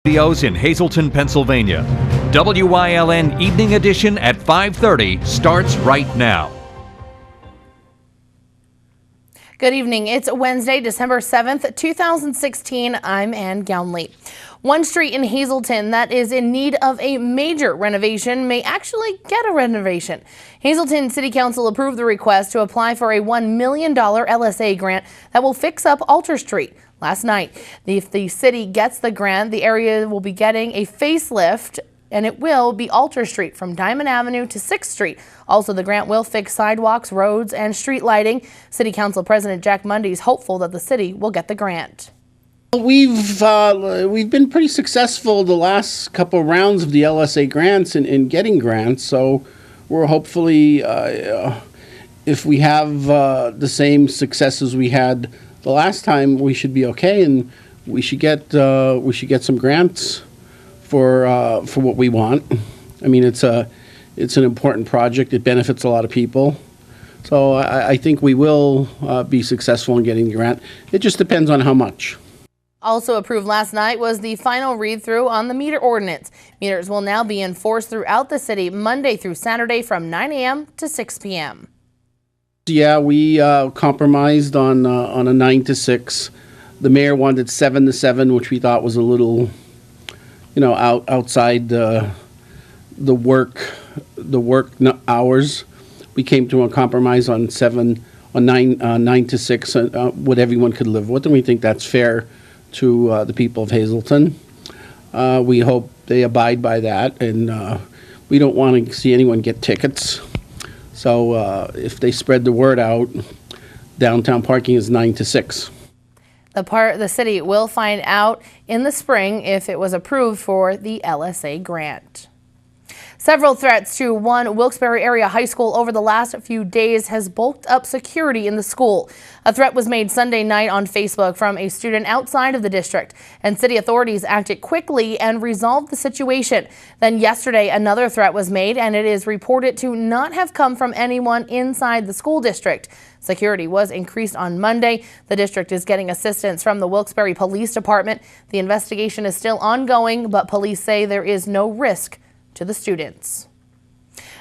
Studios in Hazleton, Pennsylvania. WYLN Evening Edition at 5:30 starts right now. Good evening. It's Wednesday, December 7th, 2016. I'm Ann Gownley. One street in Hazleton that is in need of a major renovation may actually get a renovation. Hazleton City Council approved the request to apply for a $1 million LSA grant that will fix up Alter Street. Last night, if the city gets the grant, the area will be getting a facelift, and it will be Alter Street from Diamond Avenue to 6th Street. Also, the grant will fix sidewalks, roads, and street lighting. City Council President Jack Mundy is hopeful that the city will get the grant. We've been pretty successful the last couple of rounds of the LSA grants in getting grants, so we're hopefully, if we have the same success as we had the last time, we should be okay, and we should get some grants for what we want. I mean, it's an important project. It benefits a lot of people, so I think we will be successful in getting the grant. It just depends on how much. Also approved last night was the final read-through on the meter ordinance. Meters will now be enforced throughout the city Monday through Saturday from 9 a.m. to 6 p.m. Yeah, we compromised on a 9 to 6. The mayor wanted 7 to 7, which we thought was a little, outside the work hours. We came to a compromise on 9 to 6, what everyone could live with, and we think that's fair to the people of Hazleton. We hope they abide by that, and we don't want to see anyone get tickets. So if they spread the word out, downtown parking is 9 to 6. The city will find out in the spring if it was approved for the LSA grant. Several threats to one Wilkes-Barre area high school over the last few days has bulked up security in the school. A threat was made Sunday night on Facebook from a student outside of the district, and city authorities acted quickly and resolved the situation. Then yesterday, another threat was made, and it is reported to not have come from anyone inside the school district. Security was increased on Monday. The district is getting assistance from the Wilkes-Barre Police Department. The investigation is still ongoing, but police say there is no risk to the students.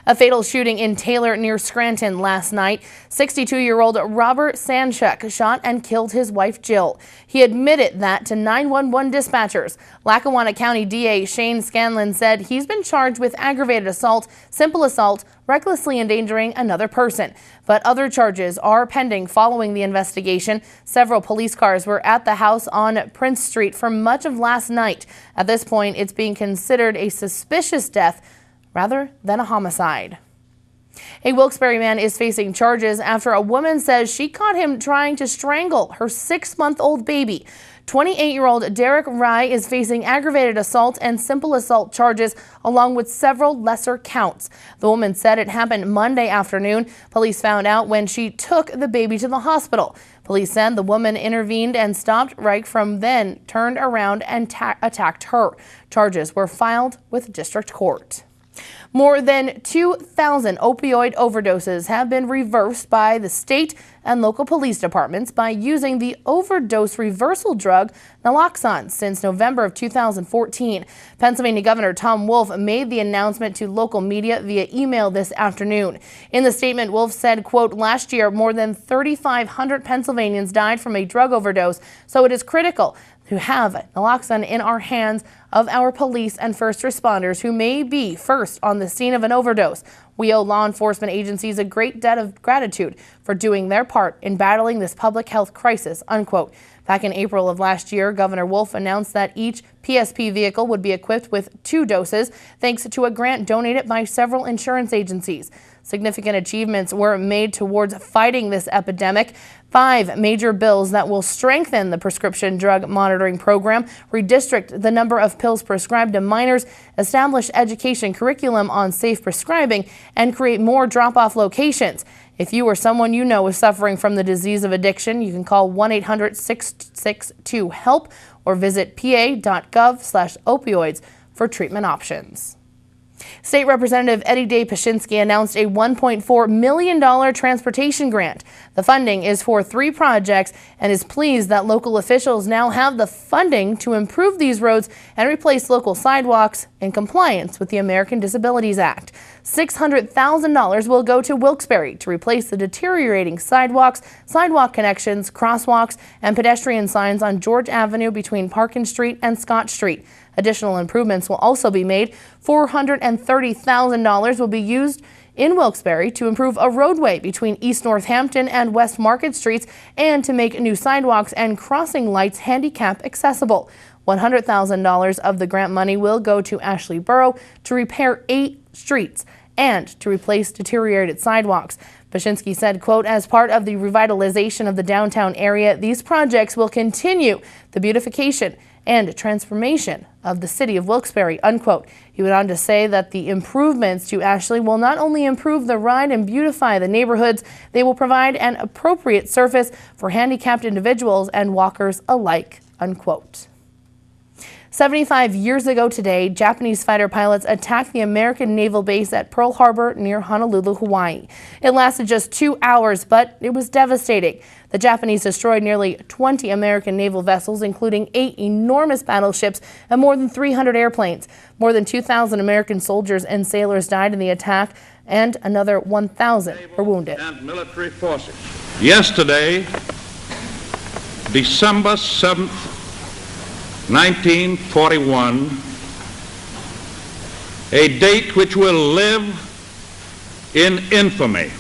A fatal shooting in Taylor near Scranton last night. 62-year-old Robert Sanchuk shot and killed his wife Jill. He admitted that to 911 dispatchers. Lackawanna County DA Shane Scanlon said he's been charged with aggravated assault, simple assault, recklessly endangering another person. But other charges are pending following the investigation. Several police cars were at the house on Prince Street for much of last night. At this point, it's being considered a suspicious death rather than a homicide. A Wilkes-Barre man is facing charges after a woman says she caught him trying to strangle her 6-month-old baby. 28-year-old Derek Rye is facing aggravated assault and simple assault charges along with several lesser counts. The woman said it happened Monday afternoon. Police found out when she took the baby to the hospital. Police said the woman intervened and stopped Reich, from then turned around and attacked her. Charges were filed with district court. More than 2,000 opioid overdoses have been reversed by the state and local police departments by using the overdose reversal drug naloxone since November of 2014. Pennsylvania Governor Tom Wolf made the announcement to local media via email this afternoon. In the statement, Wolf said, quote, "Last year, more than 3,500 Pennsylvanians died from a drug overdose, so it is critical to have naloxone in our hands of our police and first responders who may be first on the scene of an overdose. We owe law enforcement agencies a great debt of gratitude for doing their part in battling this public health crisis," unquote. Back in April of last year, Governor Wolf announced that each PSP vehicle would be equipped with 2 doses, thanks to a grant donated by several insurance agencies. Significant achievements were made towards fighting this epidemic. 5 major bills that will strengthen the prescription drug monitoring program, redistrict the number of pills prescribed to minors, establish education curriculum on safe prescribing, and create more drop-off locations. If you or someone you know is suffering from the disease of addiction, you can call 1-800-662-HELP or visit pa.gov/opioids for treatment options. State Representative Eddie Day Pashinsky announced a $1.4 million transportation grant. The funding is for 3 projects and is pleased that local officials now have the funding to improve these roads and replace local sidewalks in compliance with the American Disabilities Act. $600,000 will go to Wilkes-Barre to replace the deteriorating sidewalks, sidewalk connections, crosswalks, and pedestrian signs on George Avenue between Parkin Street and Scott Street. Additional improvements will also be made. $430,000 will be used in Wilkes-Barre to improve a roadway between East Northampton and West Market Streets and to make new sidewalks and crossing lights handicap accessible. $100,000 of the grant money will go to Ashley Borough to repair 8 streets and to replace deteriorated sidewalks. Pashinsky said, quote, as part of the revitalization of the downtown area, these projects will continue the beautification and transformation of the city of Wilkes-Barre, unquote. He went on to say that the improvements to Ashley will not only improve the ride and beautify the neighborhoods, they will provide an appropriate surface for handicapped individuals and walkers alike, unquote. 75 years ago today, Japanese fighter pilots attacked the American naval base at Pearl Harbor near Honolulu, Hawaii. It lasted just 2 hours, but it was devastating. The Japanese destroyed nearly 20 American naval vessels, including 8 enormous battleships and more than 300 airplanes. More than 2,000 American soldiers and sailors died in the attack, and another 1,000 were wounded. And military forces. Yesterday, December 7th, 1941, a date which will live in infamy.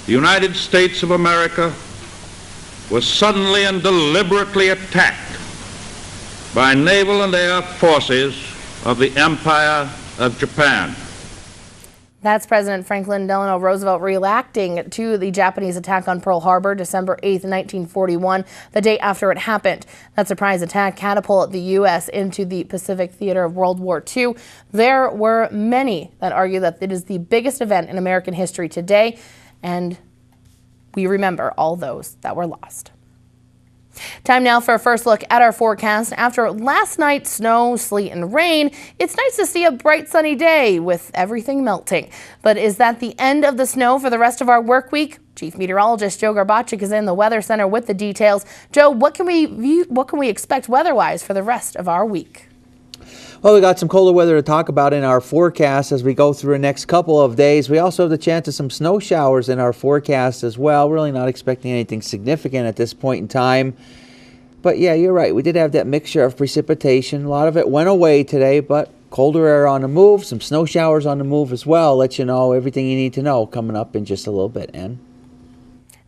The United States of America was suddenly and deliberately attacked by naval and air forces of the Empire of Japan. That's President Franklin Delano Roosevelt reacting to the Japanese attack on Pearl Harbor, December 8th, 1941, the day after it happened. That surprise attack catapulted the U.S. into the Pacific theater of World War II. There were many that argue that it is the biggest event in American history today, and we remember all those that were lost. Time now for a first look at our forecast. After last night's snow, sleet, and rain, it's nice to see a bright sunny day with everything melting. But is that the end of the snow for the rest of our work week? Chief Meteorologist Joe Garbaczyk is in the Weather Center with the details. Joe, what can we expect weather-wise for the rest of our week? Well, we got some colder weather to talk about in our forecast as we go through the next couple of days. We also have the chance of some snow showers in our forecast as well. Really not expecting anything significant at this point in time. But yeah, you're right. We did have that mixture of precipitation. A lot of it went away today, but colder air on the move, some snow showers on the move as well. Let you know everything you need to know coming up in just a little bit, Ann.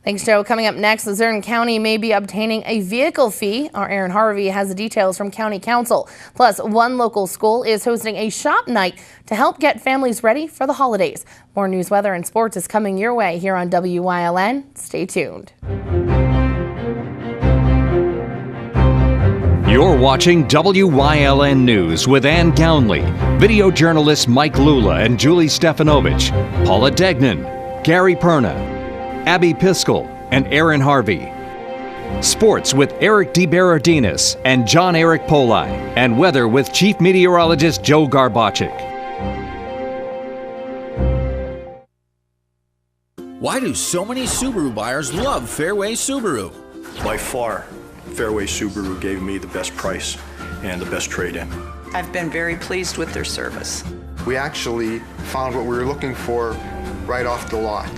Thanks, Joe. Coming up next, Luzerne County may be obtaining a vehicle fee. Our Aaron Harvey has the details from County Council. Plus, one local school is hosting a shop night to help get families ready for the holidays. More news, weather, and sports is coming your way here on WYLN. Stay tuned. You're watching WYLN News with Ann Gownley, video journalists Mike Lula and Julie Stefanovich, Paula Degnan, Gary Perna, Abby Piskel, and Aaron Harvey. Sports with Eric DeBerardinis and John Eric Poli, and weather with Chief Meteorologist Joe Garbaczyk. Why do so many Subaru buyers love Fairway Subaru? By far, Fairway Subaru gave me the best price and the best trade-in. I've been very pleased with their service. We actually found what we were looking for right off the lot.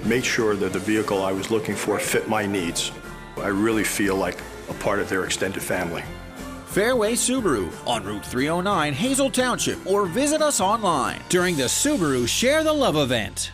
Made sure that the vehicle I was looking for fit my needs. I really feel like a part of their extended family. Fairway Subaru on Route 309, Hazel Township, or visit us online during the Subaru Share the Love event.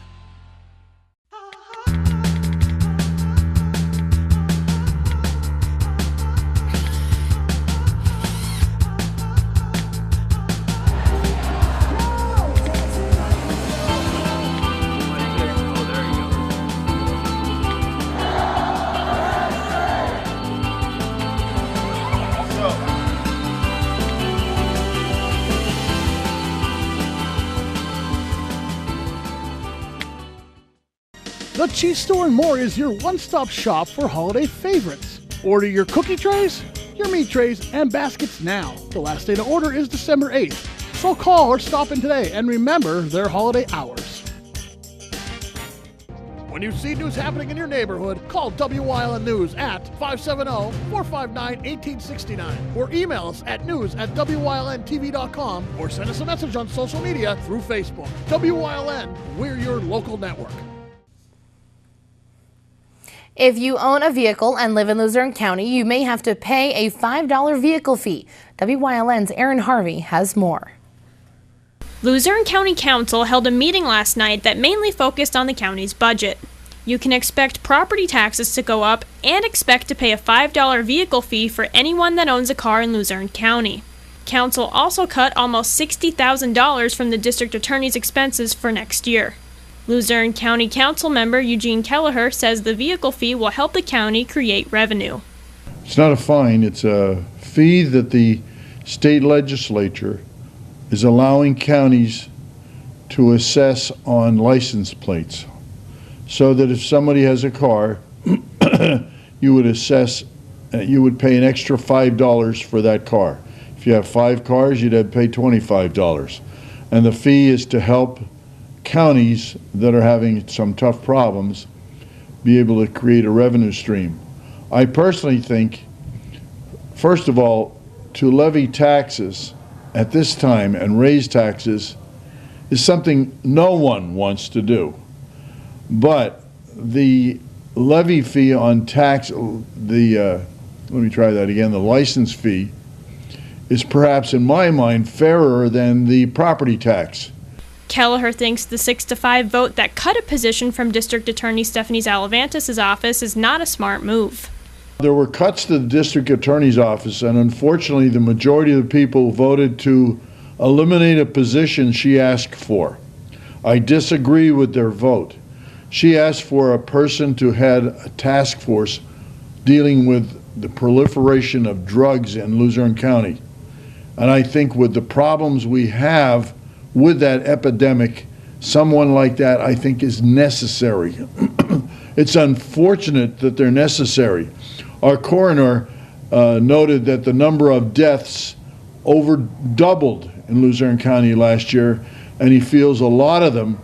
The Cheese Store and More is your one-stop shop for holiday favorites. Order your cookie trays, your meat trays, and baskets now. The last day to order is December 8th. So call or stop in today and remember their holiday hours. When you see news happening in your neighborhood, call Wyln News at 570-459-1869 or email us at news@wylntv.com or send us a message on social media through Facebook. WYLN, we're your local network. If you own a vehicle and live in Luzerne County, you may have to pay a $5 vehicle fee. WYLN's Aaron Harvey has more. Luzerne County Council held a meeting last night that mainly focused on the county's budget. You can expect property taxes to go up and expect to pay a $5 vehicle fee for anyone that owns a car in Luzerne County. Council also cut almost $60,000 from the district attorney's expenses for next year. Luzerne County Council member Eugene Kelleher says the vehicle fee will help the county create revenue. It's not a fine, it's a fee that the state legislature is allowing counties to assess on license plates, so that if somebody has a car, you would pay an extra $5 for that car. If you have 5 cars, you'd have to pay $25. And the fee is to help counties that are having some tough problems be able to create a revenue stream. I personally think, first of all, to levy taxes at this time and raise taxes is something no one wants to do. But the levy fee on the license fee is perhaps, in my mind, fairer than the property tax. Kelleher thinks the 6-5 vote that cut a position from District Attorney Stephanie Zalavantis' office is not a smart move. There were cuts to the district attorney's office, and unfortunately the majority of the people voted to eliminate a position she asked for. I disagree with their vote. She asked for a person to head a task force dealing with the proliferation of drugs in Luzerne County. And I think with the problems we have with that epidemic, someone like that I think is necessary. It's unfortunate that they're necessary. Our coroner noted that the number of deaths doubled in Luzerne County last year, and he feels a lot of them,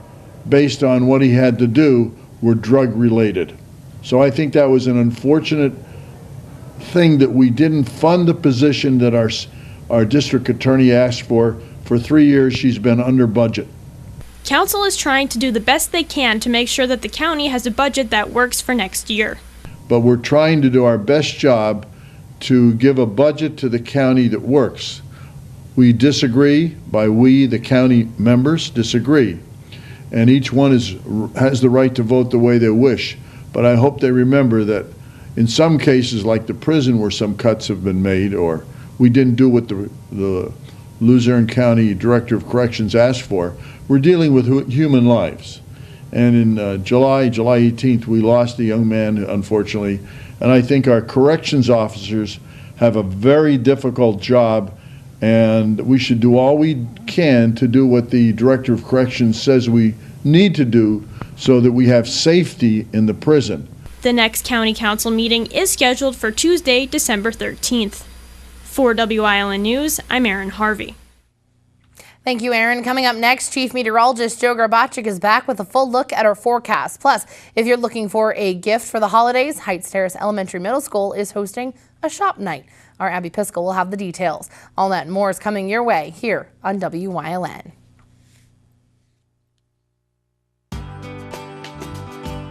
based on what he had to do, were drug related. So I think that was an unfortunate thing that we didn't fund the position that our district attorney asked for. For 3 years, she's been under budget. Council is trying to do the best they can to make sure that the county has a budget that works for next year. But we're trying to do our best job to give a budget to the county that works. We disagree, by we, the county members, disagree. And each one has the right to vote the way they wish. But I hope they remember that in some cases, like the prison where some cuts have been made, or we didn't do what the Luzerne County Director of Corrections asked for, we're dealing with human lives. And in July 18th, we lost a young man, unfortunately. And I think our corrections officers have a very difficult job, and we should do all we can to do what the Director of Corrections says we need to do so that we have safety in the prison. The next County Council meeting is scheduled for Tuesday, December 13th. For WILN News, I'm Aaron Harvey. Thank you, Aaron. Coming up next, Chief Meteorologist Joe Grabachik is back with a full look at our forecast. Plus, if you're looking for a gift for the holidays, Heights Terrace Elementary Middle School is hosting a shop night. Our Abby Piskel will have the details. All that and more is coming your way here on WYLN.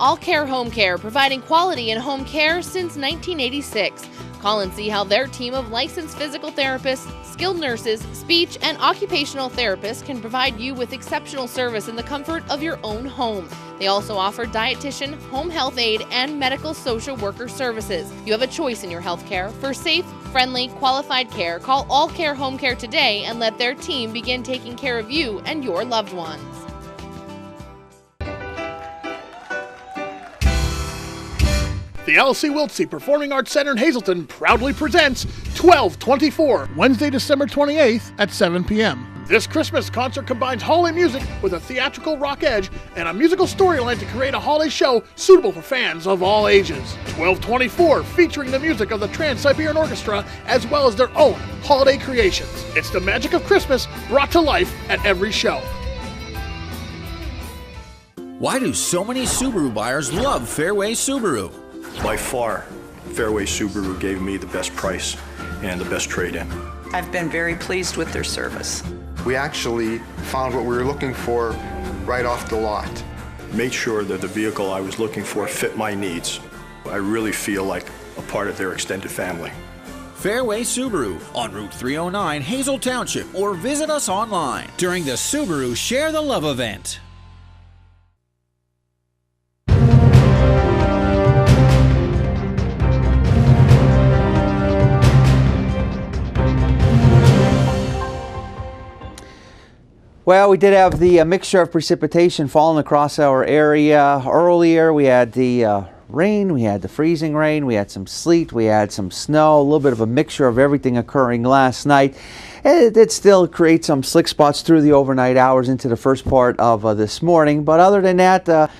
All Care Home Care, providing quality in home care since 1986. Call and see how their team of licensed physical therapists, skilled nurses, speech, and occupational therapists can provide you with exceptional service in the comfort of your own home. They also offer dietitian, home health aide, and medical social worker services. You have a choice in your health care. For safe, friendly, qualified care, call All Care Home Care today and let their team begin taking care of you and your loved ones. The L.C. Wiltsey Performing Arts Center in Hazleton proudly presents 1224, Wednesday, December 28th at 7 p.m. This Christmas concert combines holiday music with a theatrical rock edge and a musical storyline to create a holiday show suitable for fans of all ages. 1224, featuring the music of the Trans-Siberian Orchestra as well as their own holiday creations. It's the magic of Christmas brought to life at every show. Why do so many Subaru buyers love Fairway Subaru? By far, Fairway Subaru gave me the best price and the best trade-in. I've been very pleased with their service. We actually found what we were looking for right off the lot. Made sure that the vehicle I was looking for fit my needs. I really feel like a part of their extended family. Fairway Subaru on Route 309, Hazel Township, or visit us online during the Subaru Share the Love event. Well, we did have the mixture of precipitation falling across our area earlier. We had the rain, we had the freezing rain, we had some sleet, we had some snow, a little bit of a mixture of everything occurring last night. It did still create some slick spots through the overnight hours into the first part of this morning. But other than that,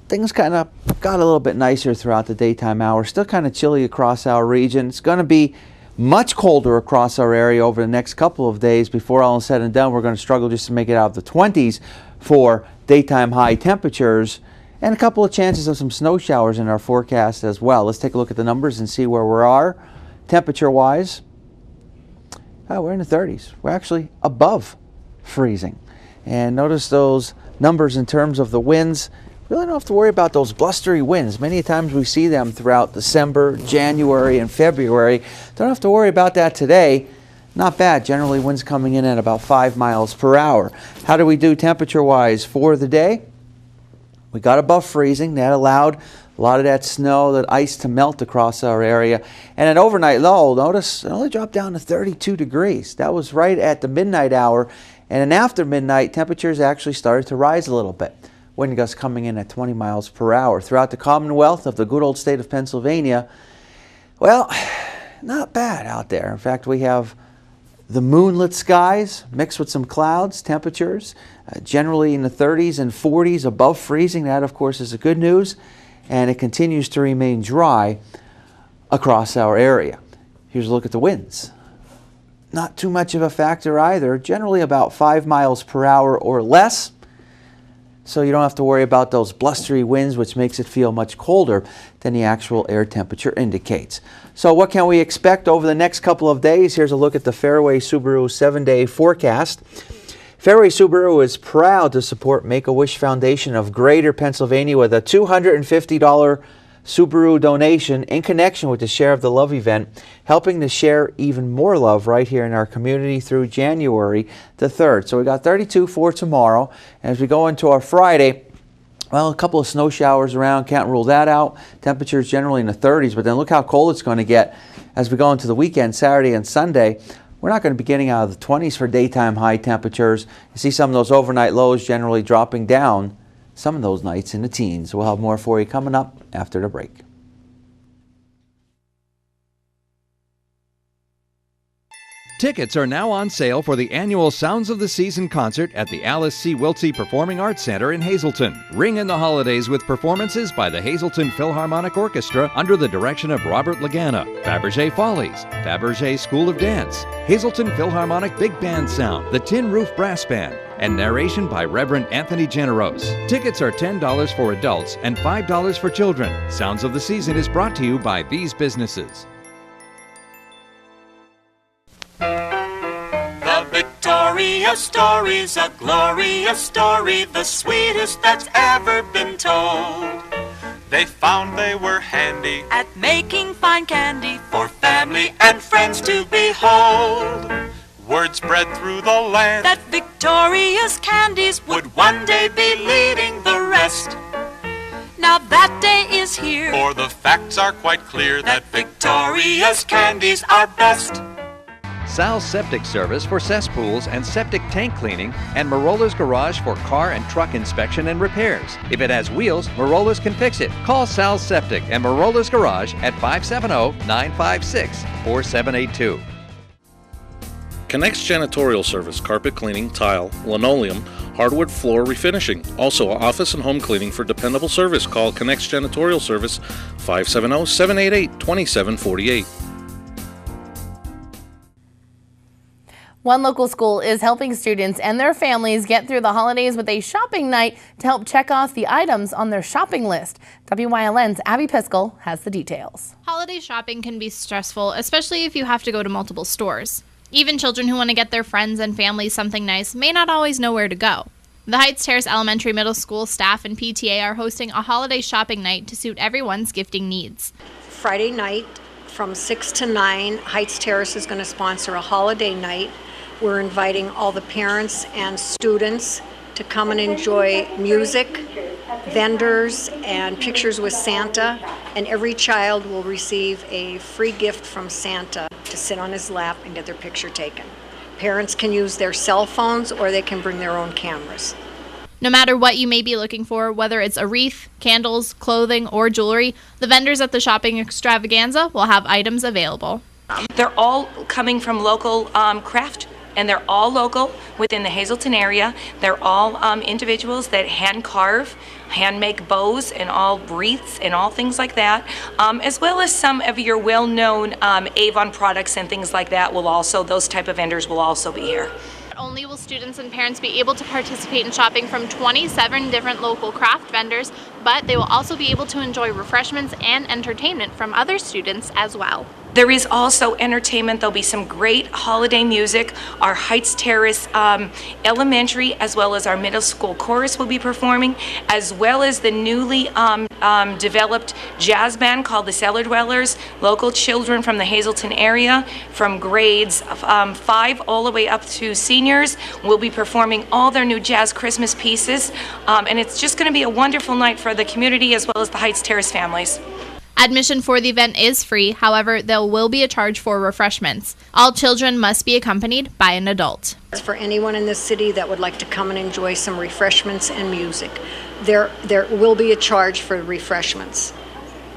things kind of got a little bit nicer throughout the daytime hours. Still kind of chilly across our region. It's going to be much colder across our area over the next couple of days. Before all is said and done, we're going to struggle just to make it out of the 20s for daytime high temperatures, and a couple of chances of some snow showers in our forecast as well. Let's take a look at the numbers and see where we are temperature wise. We're in the 30s. We're actually above freezing. And notice those numbers in terms of the winds. Really don't have to worry about those blustery winds. Many times we see them throughout December, January, and February. Don't have to worry about that today. Not bad. Generally winds coming in at about 5 miles per hour. How do we do temperature-wise for the day? We got above freezing. That allowed a lot of that snow, that ice to melt across our area. And an overnight low, notice it only dropped down to 32 degrees. That was right at the midnight hour. And then after midnight, temperatures actually started to rise a little bit. Wind gusts coming in at 20 miles per hour. Throughout the Commonwealth of the good old state of Pennsylvania, well, not bad out there. In fact, we have the moonlit skies mixed with some clouds, temperatures generally in the 30s and 40s above freezing. That, of course, is the good news. And it continues to remain dry across our area. Here's a look at the winds. Not too much of a factor either. Generally about 5 miles per hour or less. So you don't have to worry about those blustery winds, which makes it feel much colder than the actual air temperature indicates. So what can we expect over the next couple of days? Here's a look at the Fairway Subaru 7-day forecast. Fairway Subaru is proud to support Make-A-Wish Foundation of Greater Pennsylvania with a $250 Subaru donation in connection with the Share of the Love event, helping to share even more love right here in our community through January the 3rd. So we got 32 for tomorrow. And as we go into our Friday, well, a couple of snow showers around, can't rule that out. Temperatures generally in the 30s, but then look how cold it's going to get as we go into the weekend, Saturday and Sunday. We're not going to be getting out of the 20s for daytime high temperatures. You see some of those overnight lows generally dropping down some of those nights in the teens. We'll have more for you coming up after the break. Tickets are now on sale for the annual Sounds of the Season concert at the Alice C. Wiltsey Performing Arts Center in Hazleton. Ring in the holidays with performances by the Hazleton Philharmonic Orchestra under the direction of Robert Lagana, Fabergé Follies, Fabergé School of Dance, Hazleton Philharmonic Big Band Sound, the Tin Roof Brass Band, and narration by Reverend Anthony Generos. Tickets are $10 for adults and $5 for children. Sounds of the Season is brought to you by these businesses. The Victoria story's a glorious story, the sweetest that's ever been told. They found they were handy at making fine candy for family and friends to behold. Word spread through the land that Victoria's candies would one day be leading the rest. Now that day is here, for the facts are quite clear that Victoria's candies are best. Sal's Septic Service for cesspools and septic tank cleaning, and Marola's Garage for car and truck inspection and repairs. If it has wheels, Marola's can fix it. Call Sal's Septic and Marola's Garage at 570-956-4782. Connects Janitorial Service, carpet cleaning, tile, linoleum, hardwood floor refinishing. Also, office and home cleaning for dependable service. Call Connects Janitorial Service 570-788-2748. One local school is helping students and their families get through the holidays with a shopping night to help check off the items on their shopping list. WYLN's Abby Piskel has the details. Holiday shopping can be stressful, especially if you have to go to multiple stores. Even children who want to get their friends and families something nice may not always know where to go. The Heights Terrace Elementary Middle School staff and PTA are hosting a holiday shopping night to suit everyone's gifting needs. Friday night from 6 to 9, Heights Terrace is going to sponsor a holiday night. We're inviting all the parents and students to come and enjoy music, vendors, and pictures with Santa, and every child will receive a free gift from Santa to sit on his lap and get their picture taken. Parents can use their cell phones or they can bring their own cameras. No matter what you may be looking for, whether it's a wreath, candles, clothing, or jewelry, the vendors at the shopping extravaganza will have items available. They're all coming from local craft, and they're all local within the Hazleton area. They're all individuals that hand carve, hand make bows and all wreaths and all things like that, as well as some of your well-known Avon products and things like that will also, those type of vendors will also be here. Not only will students and parents be able to participate in shopping from 27 different local craft vendors, but they will also be able to enjoy refreshments and entertainment from other students as well. There is also entertainment. There'll be some great holiday music. Our Heights Terrace Elementary as well as our middle school chorus will be performing, as well as the newly developed jazz band called the Cellar Dwellers. Local children from the Hazleton area, from grades 5 all the way up to seniors, will be performing all their new jazz Christmas pieces. And it's just going to be a wonderful night for the community as well as the Heights Terrace families. Admission for the event is free, however, there will be a charge for refreshments. All children must be accompanied by an adult. For anyone in the city that would like to come and enjoy some refreshments and music, there will be a charge for refreshments.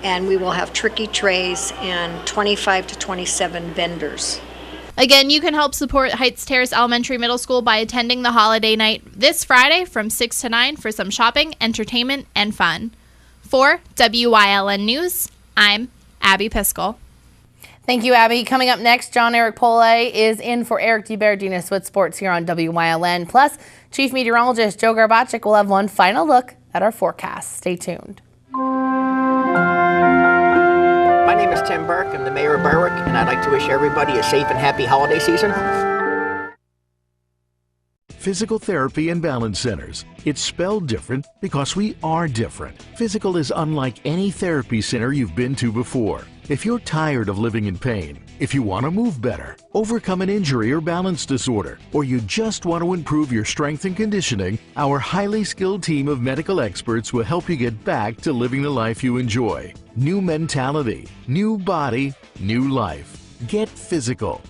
And we will have tricky trays and 25 to 27 vendors. Again, you can help support Heights Terrace Elementary Middle School by attending the holiday night this Friday from 6 to 9 for some shopping, entertainment, and fun. For WYLN News, I'm Abby Piskel. Thank you, Abby. Coming up next, John Eric Pole is in for Eric DeBerdinus with sports here on WYLN. Plus, Chief Meteorologist Joe Garbacik will have one final look at our forecast. Stay tuned. My name is Tim Burke. I'm the mayor of Berwick, and I'd like to wish everybody a safe and happy holiday season. Physical Therapy and Balance Centers. It's spelled different because we are different. Physical is unlike any therapy center you've been to before. If you're tired of living in pain, if you want to move better, overcome an injury or balance disorder, or you just want to improve your strength and conditioning, our highly skilled team of medical experts will help you get back to living the life you enjoy. New mentality, new body, new life. Get physical.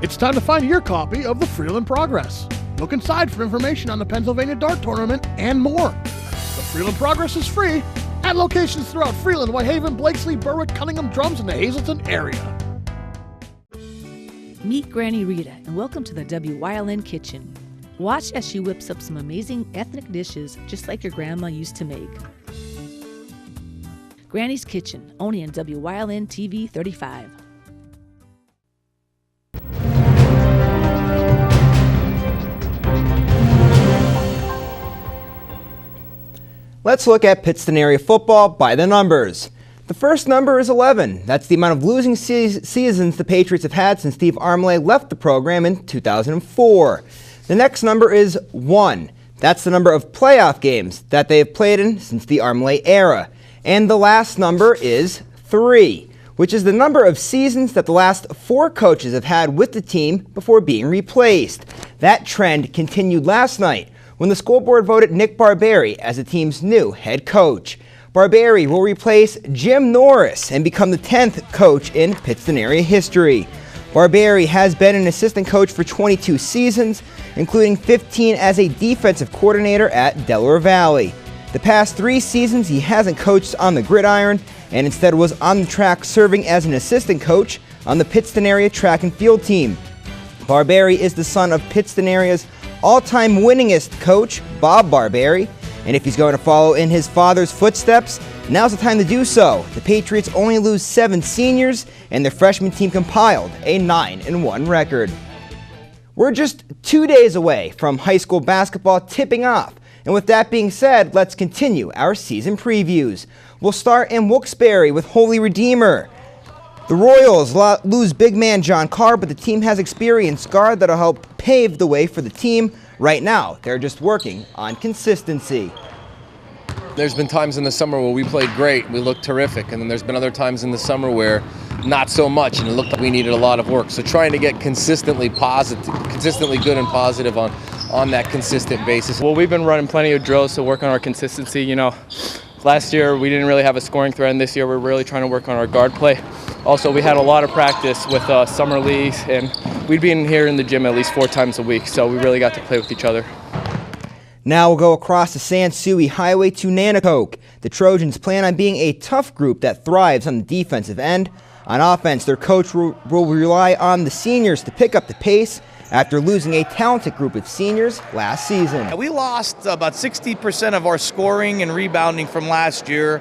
It's time to find your copy of the Freeland Progress. Look inside for information on the Pennsylvania Dart Tournament and more. The Freeland Progress is free at locations throughout Freeland, Whitehaven, Blakesley, Berwick, Cunningham, Drums, and the Hazleton area. Meet Granny Rita and welcome to the WYLN kitchen. Watch as she whips up some amazing ethnic dishes just like your grandma used to make. Granny's Kitchen, only on WYLN TV 35. Let's look at Pittston area football by the numbers. The first number is 11. That's the amount of losing seasons the Patriots have had since Steve Armlay left the program in 2004. The next number is 1. That's the number of playoff games that they have played in since the Armlay era. And the last number is 3, which is the number of seasons that the last 4 coaches have had with the team before being replaced. That trend continued last night when the school board voted Nick Barberi as the team's new head coach. Barberi will replace Jim Norris and become the 10th coach in Pittston area history. Barberi has been an assistant coach for 22 seasons, including 15 as a defensive coordinator at Delaware Valley. The past 3 seasons, he hasn't coached on the gridiron and instead was on the track serving as an assistant coach on the Pittston area track and field team. Barberry is the son of Pittston area's all-time winningest coach, Bob Barberry, and if he's going to follow in his father's footsteps, now's the time to do so. The Patriots only lose 7 seniors, and their freshman team compiled a 9-1 record. We're just 2 days away from high school basketball tipping off, and with that being said, let's continue our season previews. We'll start in Wilkes-Barre with Holy Redeemer. The Royals lose big man John Carr, but the team has experienced guard that'll help pave the way for the team. Right now, they're just working on consistency. There's been times in the summer where we played great, we looked terrific, and then there's been other times in the summer where not so much, and it looked like we needed a lot of work. So trying to get consistently good and positive on that consistent basis. Well, we've been running plenty of drills to work on our consistency. You know, last year we didn't really have a scoring threat, and this year we're really trying to work on our guard play. Also, we had a lot of practice with summer leagues, and we'd be in here in the gym at least 4 times a week, so we really got to play with each other. Now we'll go across the San Sui Highway to Nanacoke. The Trojans plan on being a tough group that thrives on the defensive end. On offense, their coach will rely on the seniors to pick up the pace after losing a talented group of seniors last season. We lost about 60% of our scoring and rebounding from last year.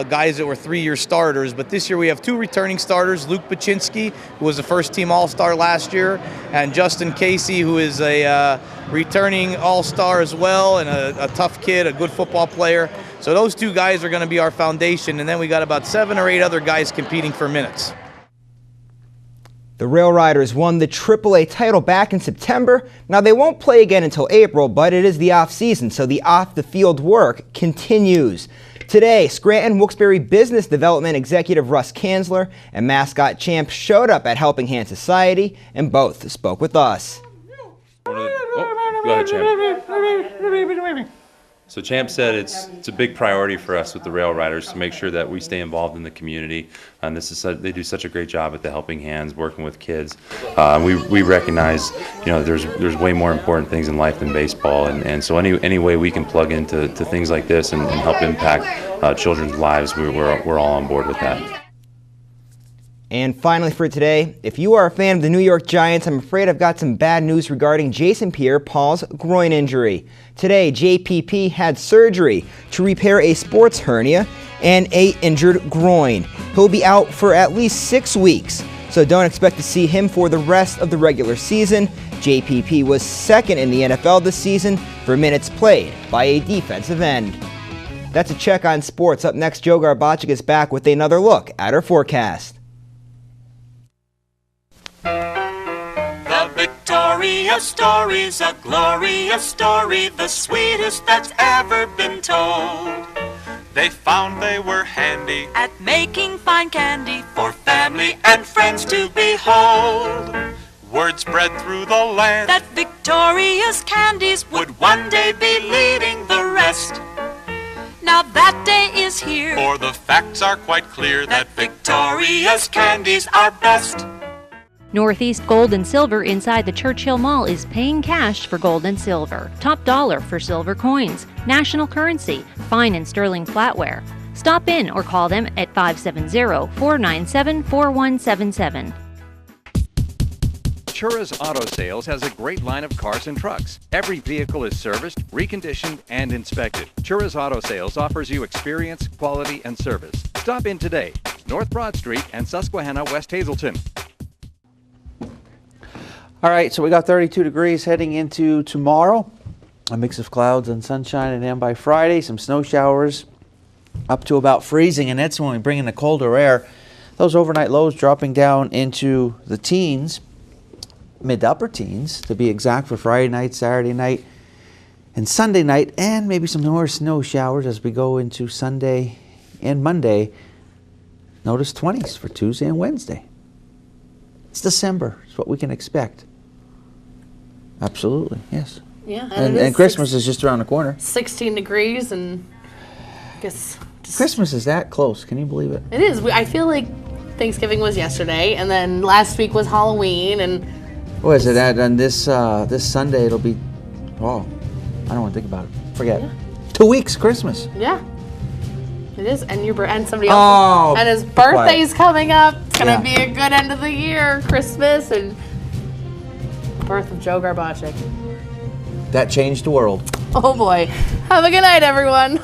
Guys that were 3-year starters, but this year we have 2 returning starters, Luke Baczynski, who was a first-team All-Star last year, and Justin Casey, who is a returning All-Star as well, and a tough kid, a good football player. So those 2 guys are going to be our foundation, and then we got about 7 or 8 other guys competing for minutes. The Rail Riders won the AAA title back in September. Now they won't play again until April, but it is the off-season, so the off-the-field work continues. Today, Scranton Wilkes-Barre Business Development Executive Russ Kanzler and mascot Champ showed up at Helping Hand Society, and both spoke with us. Go ahead, Champ. So Champ said it's a big priority for us with the Rail Riders to make sure that we stay involved in the community. And they do such a great job at the Helping Hands, working with kids. We recognize, there's way more important things in life than baseball, and so any way we can plug into things like this and help impact children's lives, we're all on board with that. And finally for today, if you are a fan of the New York Giants, I'm afraid I've got some bad news regarding Jason Pierre-Paul's groin injury. Today, JPP had surgery to repair a sports hernia and an injured groin. He'll be out for at least 6 weeks, so don't expect to see him for the rest of the regular season. JPP was second in the NFL this season for minutes played by a defensive end. That's a check on sports. Up next, Joe Garbacik is back with another look at our forecast. The Victoria story's a glorious story, the sweetest that's ever been told. They found they were handy at making fine candy for family and friends to behold. Word spread through the land that Victoria's candies would one day be leading the rest. Now that day is here, for the facts are quite clear that Victoria's candies are best. Northeast Gold and Silver inside the Churchill Mall is paying cash for gold and silver. Top dollar for silver coins. National currency. Fine and sterling flatware. Stop in or call them at 570-497-4177. Chura's Auto Sales has a great line of cars and trucks. Every vehicle is serviced, reconditioned, and inspected. Chura's Auto Sales offers you experience, quality, and service. Stop in today, North Broad Street and Susquehanna, West Hazelton. All right, so we got 32 degrees heading into tomorrow. A mix of clouds and sunshine, and then by Friday, some snow showers up to about freezing, and that's when we bring in the colder air. Those overnight lows dropping down into the teens, mid to upper teens to be exact, for Friday night, Saturday night, and Sunday night, and maybe some more snow showers as we go into Sunday and Monday. Notice 20s for Tuesday and Wednesday. It's December. It's what we can expect. Absolutely, yes. Yeah, and Christmas is just around the corner. 16 degrees, and I guess Christmas is that close. Can you believe it? It is. I feel like Thanksgiving was yesterday, and then last week was Halloween, and what is it? And this Sunday it'll be. Oh, I don't want to think about it. Forget it. 2 weeks, Christmas. Yeah. It is, and somebody else. And his birthday's coming up. It's gonna be a good end of the year, Christmas and birth of Joe Garbashik. That changed the world. Oh boy. Have a good night, everyone.